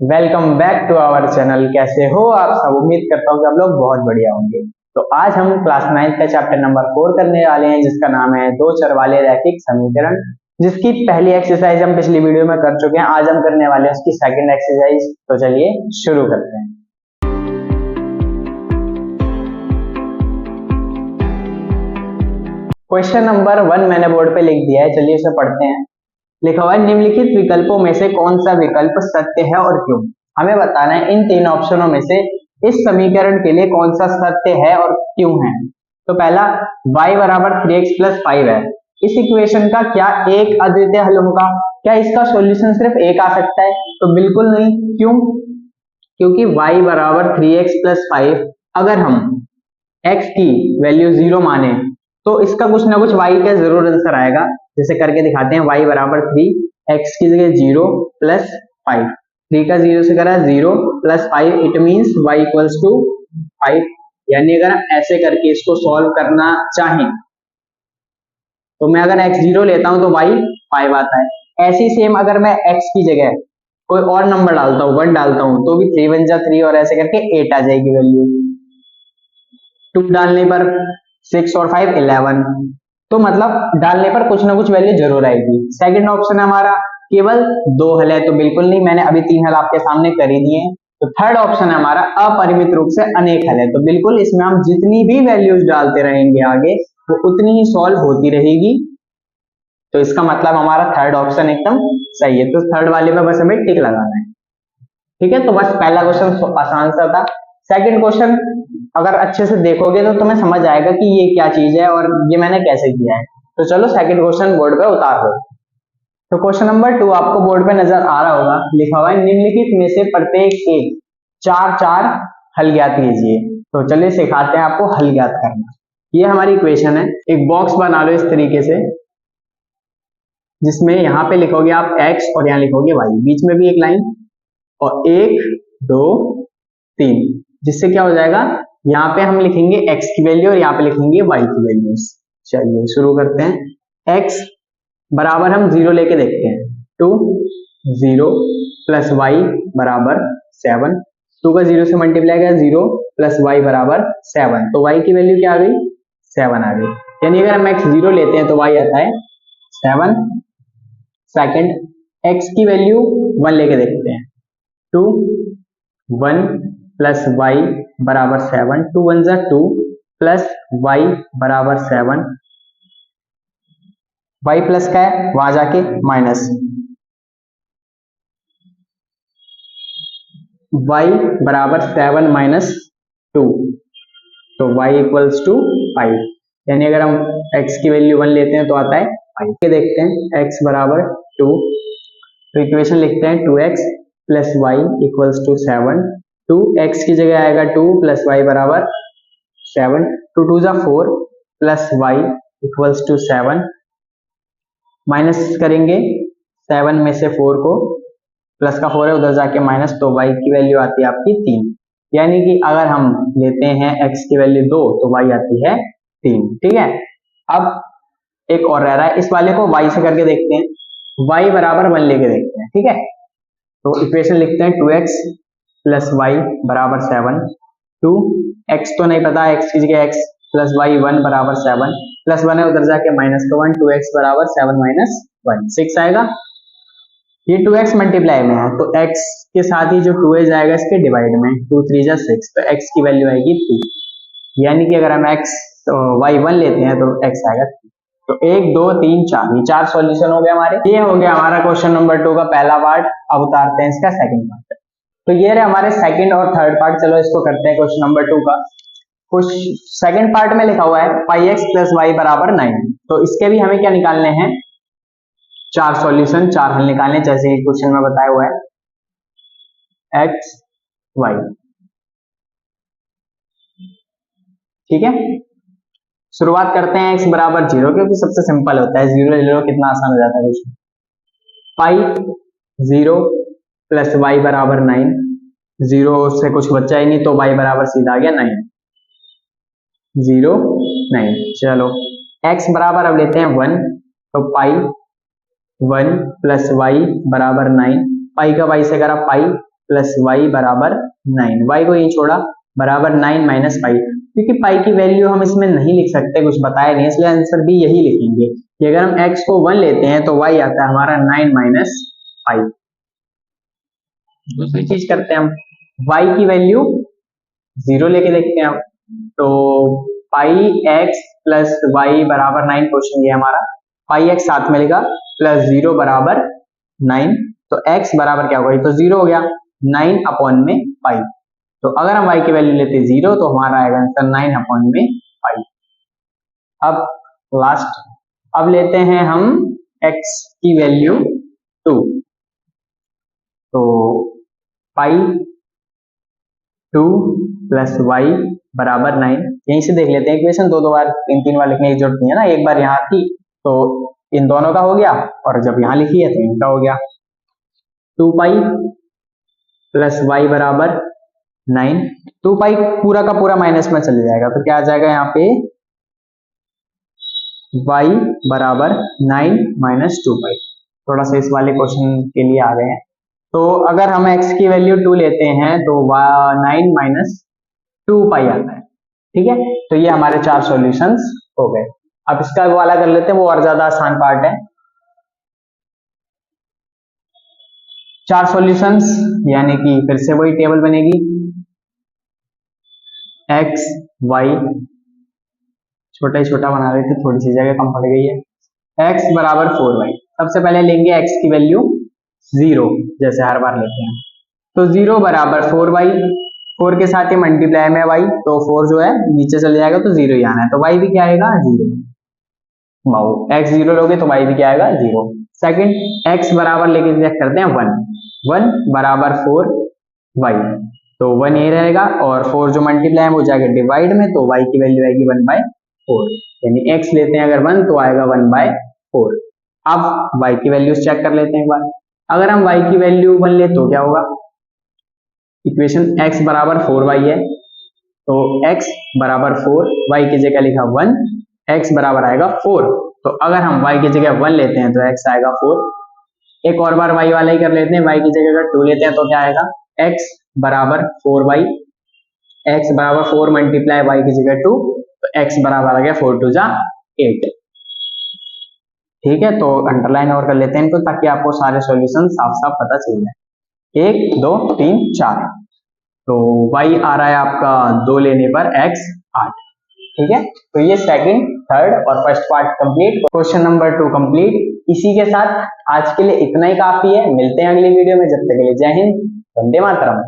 Welcome back to our channel. कैसे हो आप सब? उम्मीद करता हूँ कि आप लोग बहुत बढ़िया होंगे। तो आज हम क्लास 9 का चैप्टर नंबर 4 करने वाले हैं, जिसका नाम है दो चर वाले रैखिक समीकरण, जिसकी पहली एक्सरसाइज हम पिछली वीडियो में कर चुके हैं। आज हम करने वाले हैं उसकी सेकंड एक्सरसाइज। तो चलिए शुरू करते हैं। क्वेश्चन नंबर 1 मैंने बोर्ड पे लिख दिया है, चलिए उसे पढ़ते हैं। लिखा हुआ है, निम्नलिखित विकल्पों में से कौन सा विकल्प सत्य है और क्यों। हमें बताना है इन तीन ऑप्शनों में से इस समीकरण के लिए कौन सा सत्य है और क्यों है। तो पहला y बराबर 3x प्लस 5 है। इस इक्वेशन का क्या एक अद्वितीय हल होगा? क्या इसका सॉल्यूशन सिर्फ एक आ सकता है? तो बिल्कुल नहीं। क्यों? क्योंकि y बराबर 3x प्लस 5 अगर हम x की वैल्यू 0 माने तो इसका कुछ ना कुछ y का जरूर आंसर आएगा। जैसे करके दिखाते हैं। y बराबर 3, x की जगह 0 प्लस 5, 3 का 0 से करा 0 plus 5, it means y equals to 5। यानी अगर हम ऐसे करके इसको सॉल्व करना चाहें तो मैं अगर x 0 लेता हूं तो y 5 आता है। ऐसी सेम अगर मैं x की जगह कोई और नंबर डालता हूं, 1 डालता हूं, तो भी 3 1 जा 3 और ऐसे करके 8 आ जाएगी वैल्यू। 2 डालने पर 6 और 5 11, तो मतलब डालने पर कुछ ना कुछ वैल्यू जरूर आएगी। सेकंड ऑप्शन है हमारा केवल 2 हल है, तो बिल्कुल नहीं, मैंने अभी 3 हल आपके सामने कर ही दिए। तो थर्ड ऑप्शन है हमारा अपरिमित रूप से अनेक हल है, तो बिल्कुल इसमें हम जितनी भी वैल्यूज डालते रहेंगे आगे वो उतनी ही सॉल्व होती रहेगी। तो इसका मतलब हमारा थर्ड ऑप्शन एकदम सही है। तो थर्ड वाले पे बस हमें टिक लगाना है। ठीक है, तो बस पहला क्वेश्चन आसान सा था। सेकंड क्वेश्चन अगर अच्छे से देखोगे तो तुम्हें समझ आएगा कि ये क्या चीज है और ये मैंने कैसे किया है। तो चलो सेकंड क्वेश्चन बोर्ड पे उतार दो। तो क्वेश्चन नंबर 2 आपको बोर्ड पे नजर आ रहा होगा। लिखा हुआ है, निम्नलिखित में से प्रत्येक एक 4 हल ज्ञात कीजिए। तो चलिए सिखाते हैं आपको हल ज्ञात करना। ये हमारी इक्वेशन है। एक बॉक्स बना लो इस तरीके से, जिसमें यहाँ पे लिखोगे आप x और यहाँ लिखोगे y, बीच में भी एक लाइन और 1 2 3, जिससे क्या हो जाएगा, यहाँ पे हम लिखेंगे x की वैल्यू और यहाँ पे लिखेंगे y की वैल्यूज। चलिए शुरू करते हैं। x बराबर हम 0 लेके देखते हैं। 2 0 प्लस y बराबर 7, 2 का 0 से मल्टीप्लाई किया 0 प्लस y बराबर 7, तो y की वैल्यू क्या आ गई? 7 आ गई। यानी अगर हम x 0 लेते हैं तो y आता है 7। सेकंड x की वैल्यू 1 लेके देखते हैं। 2 1 प्लस y बराबर 7, 2 1 जा 2 प्लस y बराबर 7, y प्लस का है वहां जाके माइनस, y बराबर 7 माइनस 2, तो y इक्वल्स टू 5। यानी अगर हम x की वैल्यू 1 लेते हैं तो आता है 5। के देखते हैं x बराबर 2, तो इक्वेशन लिखते हैं 2x plus y equals to 7। 2x की जगह आएगा 2 प्लस y बराबर 7, 2 2 जा 4 plus y equals to 7, minus करेंगे 7 में से 4 को, प्लस का 4 है उधर जाके माइनस, तो y की वैल्यू आती है आपकी 3। यानी कि अगर हम लेते हैं x की वैल्यू 2 तो y आती है 3। ठीक है, अब एक और रह रहा है, इस वाले को y से करके देखते हैं। y बराबर 1 लेके देखते हैं। ठीक है, तो इक्वेशन लिखते हैं 2x प्लस y बराबर 7, 2x तो नहीं पता, x की जगह x प्लस y 1 बराबर 7, प्लस 1 है उधर जाके माइनस, तो 1, 2x बराबर 7 माइनस 1 6 आएगा। ये 2x मल्टीप्लाई में है तो x के साथ ही जो 2a जाएगा इसके डिवाइड में, 2 3 जा 6, तो x की वैल्यू आएगी 3। यानी कि अगर हम x y 1 लेते हैं तो x आएगा 3। तो 1 2 3 4, ये 4 सॉल्यूशन हो गए हमारे। ये हो गया हमारा क्वेश्चन नंबर 2 का पहला पार्ट। अब उतारते हैं इसका सेकंड पार्ट। तो ये रहे हमारे सेकंड और थर्ड पार्ट। चलो इसको करते हैं क्वेश्चन नंबर 2 का। कुछ सेकंड पार्ट में लिखा हुआ है पाई एक्स प्लस वाई बराबर 9। तो इसके भी हमें क्या निकालने हैं? 4 सॉल्यूशन, 4 हल निकालने, जैसे क्वेश्चन में बताया हुआ है एक्स वाई। ठीक है, शुरुआत करते हैं x बराबर 0, क्योंकि सबसे सिंपल होता है, 0 ले लो कितना आसान हो जाता है क्वेश्चन। पाई 0 प्लस वाई बराबर 9, 0 से कुछ बचा ही नहीं तो y बराबर सीधा आ गया 9, 0 9। चलो x बराबर अब लेते हैं 1, तो पाई 1 प्लस वाई बराबर 9, पाई का y से करा पाई, प्लस वाई बराबर 9, वाई को यही छोड़ा, बराबर 9 माइनस पाई। क्योंकि पाई की वैल्यू हम इसमें नहीं लिख सकते, कुछ बताया नहीं, इसलिए आंसर भी यही लिखेंगे कि अगर हम x को 1 लेते हैं तो y आता है हमारा 9 माइनस पाई। दूसरी चीज करते हैं हम, y की वैल्यू 0 लेके देखते हैं हम, तो पाई x प्लस वाई बराबर 9 क्वेश्चन ये हमारा, पाई x साथ में लिखा प्लस 0 बराबर 9, तो x बराबर क्या होगा, ये तो 0 हो गया, 9 अपॉन में पाई। तो अगर हम y की वैल्यू लेते 0 तो हमारा आएगा आंसर 9 अपॉन में पाई। अब लास्ट, अब लेते हैं हम x की वैल्यू 2, तो पाई 2 प्लस वाई बराबर 9, यहीं से देख लेते हैं इक्वेशन, दो बार 3 बार लिखने की जरूरत नहीं है ना, एक बार यहाँ थी तो इन दोनों का हो गया और जब यहाँ लिखी है तो इनका हो गया। 2 पाई प्लस वाई बराबर 9, 2 पाई पूरा का पूरा माइनस में चले जाएगा, तो क्या आ जाएगा यहाँ पे y बराबर 9 माइनस 2 पाई। थोड़ा सा इस वाले क्वेश्चन के लिए आ गए हैं, तो अगर हम x की वैल्यू 2 लेते हैं तो 9 माइनस 2 पाई आता है, ठीक है। तो ये हमारे 4 सॉल्यूशंस हो गए। अब इसका वाला कर लेते हैं, वो और ज्यादा आसान पार्ट है। 4 सॉल्यूशंस यानी कि फिर से वही टेबल बनेगी, x y, छोटा ही छोटा बना रहे थे, थोड़ी सी जगह कम पड़ गई है, x बराबर 4y। सबसे पहले लेंगे x की वैल्यू 0, जैसे हर बार लेते हैं, तो 0 बराबर 4y, 4 के साथ ही मल्टीप्लाई में y, तो 4 जो है नीचे चले जाएगा तो 0 ही आना है, तो y भी क्या आएगा 0, x 0 लोगे तो y भी क्या आएगा 0। सेकंड, x बराबर लेके चेक करते हैं 1, 1 बराबर 4y, तो 1 ये रहेगा और 4 जो मल्टीप्लाई है वो जाएगा डिवाइड में, तो y की वैल्यू आएगी 1/4, यानी x लेते हैं अगर 1 तो आएगा 1/4। अब y की वैल्यूज चेक कर लेते हैं एक बार, अगर हम y की वैल्यू 1 ले तो क्या होगा, इक्वेशन x बराबर 4y है, तो x बराबर 4, y की जगह लिखा 1, x बराबर आएगा 4, तो अगर हम y की जगह 1 लेते हैं तो x आएगा 4। एक और बार y वाला ही कर लेते हैं, y की जगह अगर 2 लेते हैं तो क्या आएगा, x बराबर 4y, x बराबर 4 मल्टीप्लाई y की जगह 2, तो x बराबर आ गया 4 2 जा 8, ठीक है। तो अंडरलाइन और कर लेते हैं इनको ताकि आपको सारे सॉल्यूशन साफ साफ पता चल जाए, 1 2 3 4, तो y आ रहा है आपका 2 लेने पर x 8, ठीक है। तो ये सेकंड, थर्ड और first part complete, question number 2 complete. इसी के साथ आज के लिए इतना ही काफी है, मिलते हैं अगली वीडियो में, जब तक के लिए जय हिंद, वंदे मातरम।